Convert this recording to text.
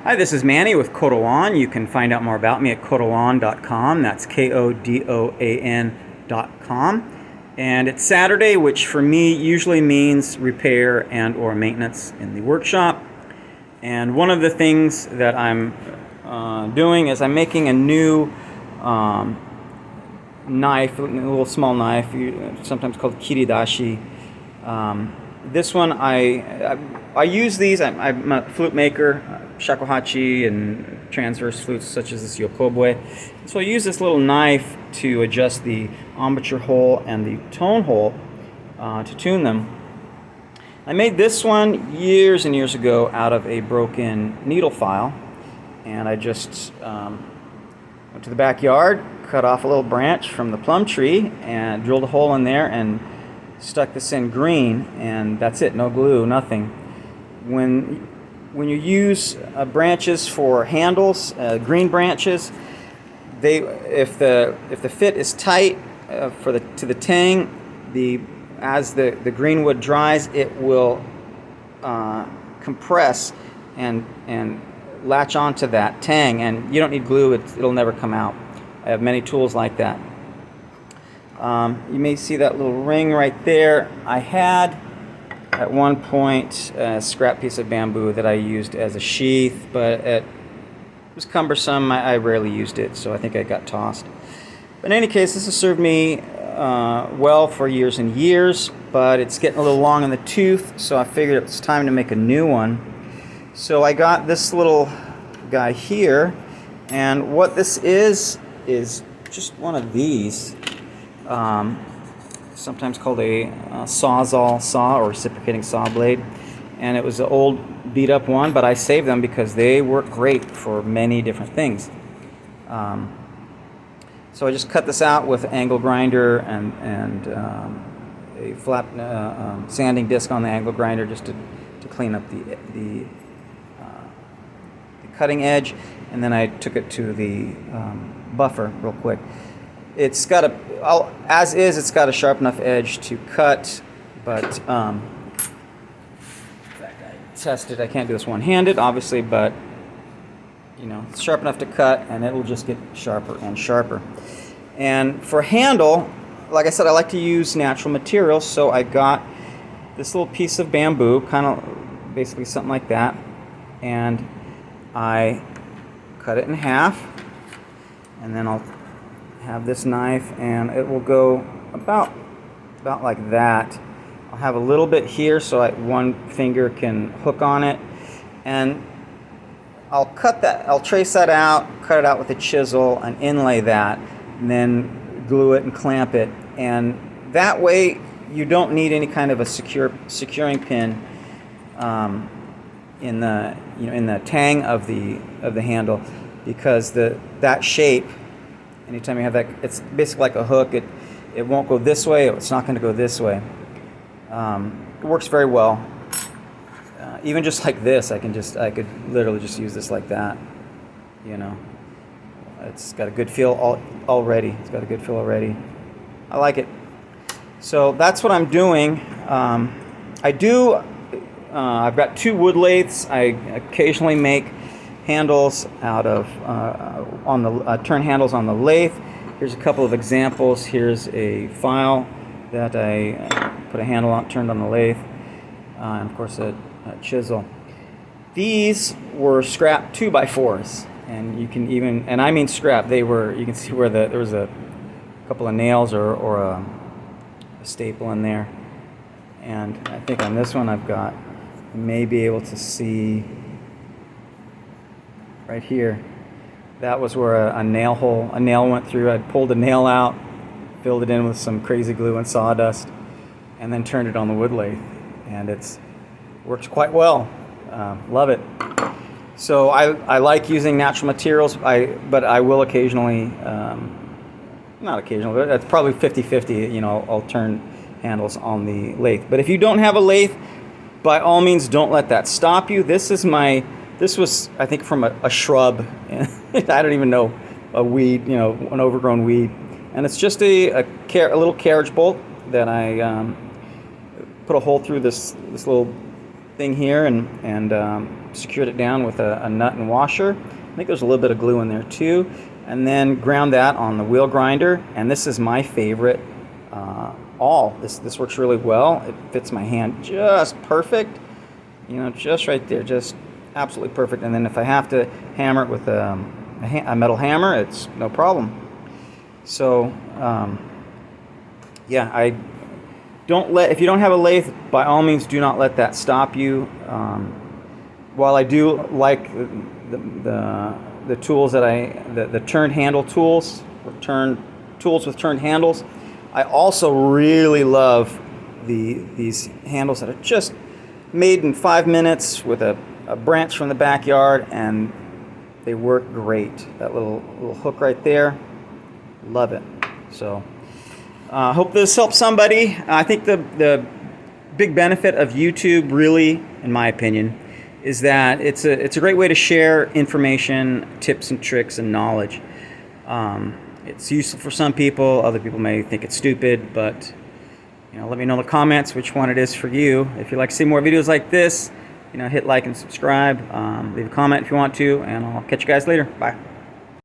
Hi, this is Manny with Kodoan. You can find out more about me at kodoan.com. That's Kodoan.com. And it's Saturday, which for me usually means repair and or maintenance in the workshop. And one of the things that I'm doing is I'm making a new knife, a little small knife, sometimes called Kiridashi. This one, I use these. I'm a flute maker, shakuhachi and transverse flutes such as this yokoboe. So I use this little knife to adjust the embouchure hole and the tone hole to tune them. I made this one years and years ago out of a broken needle file, and I just went to the backyard, cut off a little branch from the plum tree and drilled a hole in there and stuck this in green, and that's it. No glue, nothing. When you use branches for handles, green branches, if the fit is tight to the tang, as the green wood dries, it will compress and latch onto that tang, and you don't need glue. It'll never come out. I have many tools like that. You may see that little ring right there. I had at one point a scrap piece of bamboo that I used as a sheath, but it was cumbersome. I rarely used it, so I think it got tossed. But in any case, this has served me well for years and years, but it's getting a little long in the tooth, so I figured it was time to make a new one. So I got this little guy here, and what this is just one of these. Sometimes called a sawzall saw or reciprocating saw blade, and it was an old beat up one, but I saved them because they work great for many different things. So I just cut this out with an angle grinder and a flat sanding disc on the angle grinder just to clean up the cutting edge, and then I took it to the buffer real quick. It's got it's got a sharp enough edge to cut, but I tested. I can't do this one-handed, obviously, but it's sharp enough to cut, and it will just get sharper and sharper. And for handle, like I said, I like to use natural materials, so I got this little piece of bamboo, kind of basically something like that, and I cut it in half, and then I'll have this knife, and it will go about like that. I'll have a little bit here so one finger can hook on it, and I'll trace that out, cut it out with a chisel and inlay that, and then glue it and clamp it, and that way you don't need any kind of a securing pin in the tang of the handle, because that shape, anytime you have that, it's basically like a hook. It won't go this way. It's not going to go this way. It works very well. Even just like this, I could literally just use this like that. It's got a good feel already. It's got a good feel already. I like it. So that's what I'm doing. I've got two wood lathes. I occasionally make handles out of turn handles on the lathe. Here's a couple of examples. Here's a file that I put a handle on, turned on the lathe, and of course a chisel. These were scrap 2x4s, and you can and I mean scrap. You can see where there was a couple of nails or a staple in there, and I think on this one you may be able to see right here. That was where a nail went through. I pulled a nail out, filled it in with some crazy glue and sawdust, and then turned it on the wood lathe, and it works quite well. Love it. So I like using natural materials, but I will occasionally, not occasionally, but it's probably 50-50, I'll turn handles on the lathe. But if you don't have a lathe, by all means, don't let that stop you. This was, I think, from a shrub. I don't even know, a weed, an overgrown weed. And it's just a little carriage bolt that I put a hole through this little thing here and secured it down with a nut and washer. I think there's a little bit of glue in there too. And then ground that on the wheel grinder. And this is my favorite awl. This works really well. It fits my hand just perfect. You know, just right there, just absolutely perfect. And then if I have to hammer it with a metal hammer, it's no problem. So, yeah, I don't let, if you don't have a lathe, by all means, do not let that stop you. While I do like the tools that the turned handle tools, or tools with turned handles, I also really love these handles that are just made in 5 minutes with a branch from the backyard, and they work great. That little hook right there, love it. So hope this helps somebody. I think the big benefit of YouTube, really, in my opinion, is that it's a great way to share information, tips and tricks and knowledge. It's useful for some people. Other people may think it's stupid, but you know, let me know in the comments which one it is for you. If you'd like to see more videos like this, you know, hit like and subscribe. Leave a comment if you want to, and I'll catch you guys later. Bye.